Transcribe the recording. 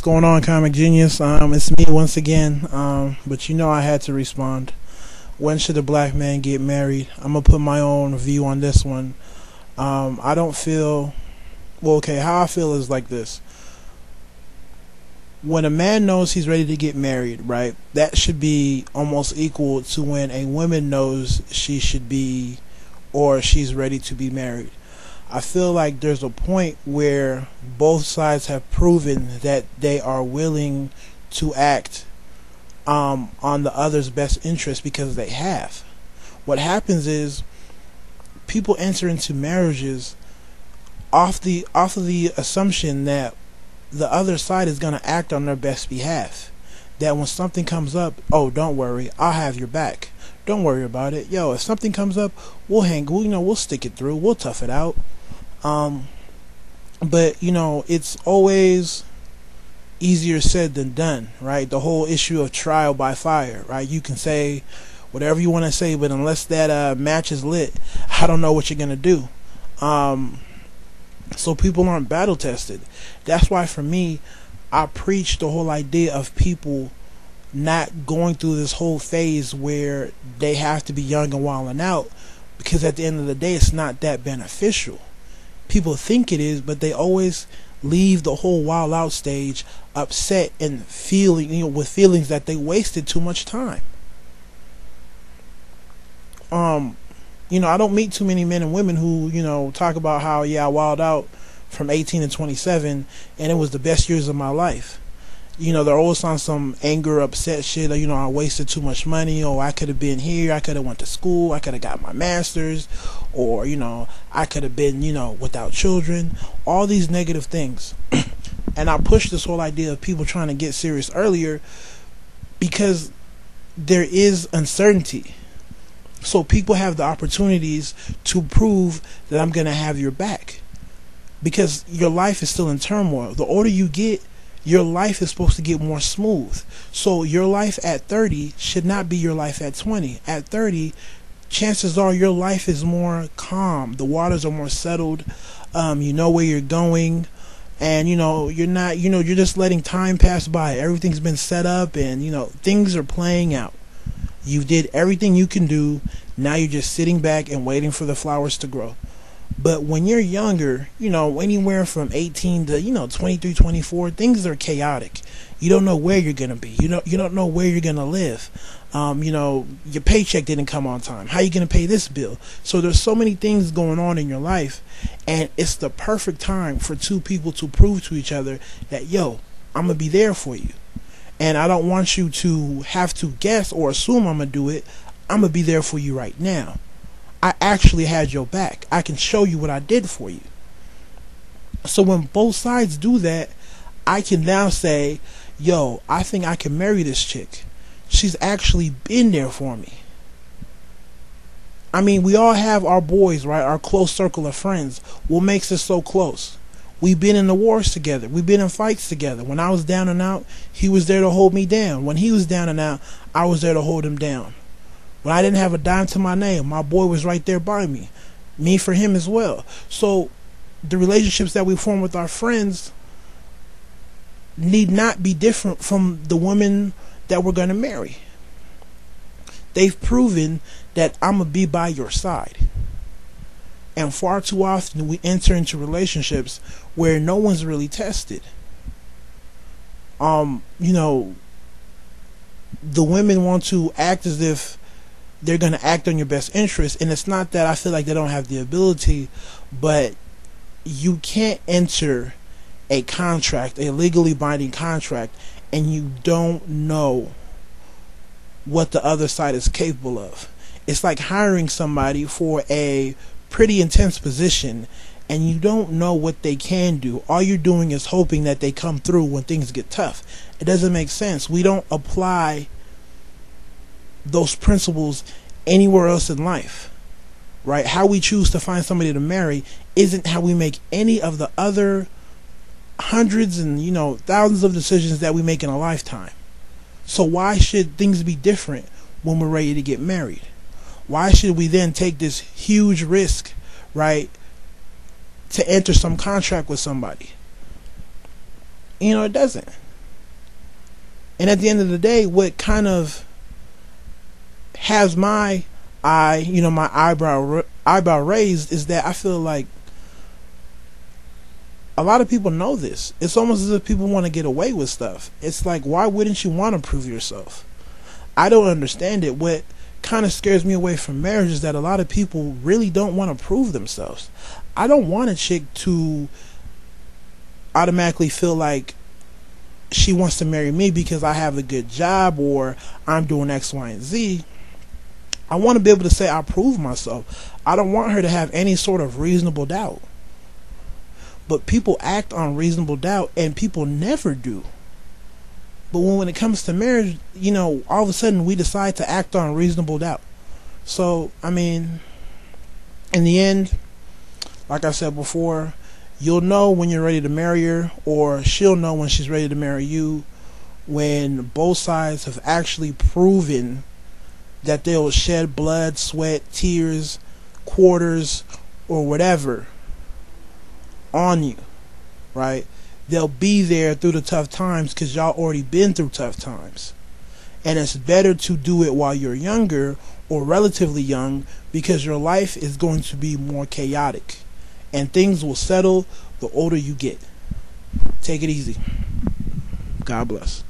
going on, Comic Genius? It's me once again. But you know I had to respond. When should a black man get married? I'm gonna put my own view on this one. I don't feel well. Okay, how I feel is like this. When a man knows he's ready to get married, right? That should be almost equal to when a woman knows she should be or she's ready to be married. I feel like there's a point where both sides have proven that they are willing to act on the other's best interest because they have. What happens is people enter into marriages off of the assumption that the other side is going to act on their best behalf. That when something comes up, oh, don't worry, I'll have your back. Don't worry about it. Yo, if something comes up, we'll stick it through. We'll tough it out. But it's always easier said than done, right? The whole issue of trial by fire, right? You can say whatever you want to say, but unless that match is lit, I don't know what you're gonna do. So people aren't battle tested. That's why for me, I preach the whole idea of people not going through this whole phase where they have to be young and wilding out, because at the end of the day, it's not that beneficial. People think it is, but they always leave the whole wild out stage upset and with feelings that they wasted too much time. I don't meet too many men and women who, talk about how, I wild out from 18 to 27 and it was the best years of my life. They're always on some anger, upset shit. I wasted too much money. Or I could have been here. I could have went to school. I could have got my master's. Or, I could have been, without children. All these negative things. And I push this whole idea of people trying to get serious earlier because there is uncertainty. So people have the opportunities to prove that I'm going to have your back. Because your life is still in turmoil. The older you get, your life is supposed to get more smooth. So your life at 30 should not be your life at 20. At 30, chances are your life is more calm. The waters are more settled. You know where you're going. And, you're not, you're just letting time pass by. Everything's been set up and, things are playing out. You did everything you can do. Now you're just sitting back and waiting for the flowers to grow. But when you're younger, anywhere from 18 to, 23, 24, things are chaotic. You don't know where you're going to be. You don't know where you're going to live. Your paycheck didn't come on time. How are you going to pay this bill? So there's so many things going on in your life. And it's the perfect time for two people to prove to each other that, I'm going to be there for you. And I don't want you to have to guess or assume I'm going to do it. I'm going to be there for you right now. I actually had your back. I can show you what I did for you. So when both sides do that, I can now say, I think I can marry this chick. She's actually been there for me. I mean, we all have our boys, right? Our close circle of friends. What makes us so close? We've been in the wars together. We've been in fights together. When I was down and out, he was there to hold me down. When he was down and out, I was there to hold him down. When I didn't have a dime to my name, my boy was right there by me. Me for him as well. So the relationships that we form with our friends need not be different from the women that we're going to marry. They've proven that I'm going to be by your side. And far too often we enter into relationships where no one's really tested. The women want to act as if they're going to act on your best interest. And it's not that I feel like they don't have the ability, but you can't enter a contract, a legally binding contract, and you don't know what the other side is capable of. It's like hiring somebody for a pretty intense position and you don't know what they can do. All you're doing is hoping that they come through when things get tough. It doesn't make sense. We don't apply those principles anywhere else in life, right? How we choose to find somebody to marry isn't how we make any of the other hundreds and thousands of decisions that we make in a lifetime. So why should things be different when we're ready to get married? Why should we then take this huge risk, right, to enter some contract with somebody? It doesn't. And at the end of the day, what kind of has my my eyebrow raised is that I feel like a lot of people know this. It's almost as if people want to get away with stuff. It's like, why wouldn't you want to prove yourself? I don't understand it. What kind of scares me away from marriage is that a lot of people really don't want to prove themselves. I don't want a chick to automatically feel like she wants to marry me because I have a good job or I'm doing X, Y, and Z. I want to be able to say I prove myself. I don't want her to have any sort of reasonable doubt. But people act on reasonable doubt, and people never do. But when it comes to marriage, all of a sudden we decide to act on reasonable doubt. So, I mean, in the end, like I said before, you'll know when you're ready to marry her, or she'll know when she's ready to marry you, when both sides have actually proven that they'll shed blood, sweat, tears, quarters, or whatever on you, right? They'll be there through the tough times because y'all already been through tough times. And it's better to do it while you're younger or relatively young, because your life is going to be more chaotic and things will settle the older you get. Take it easy. God bless.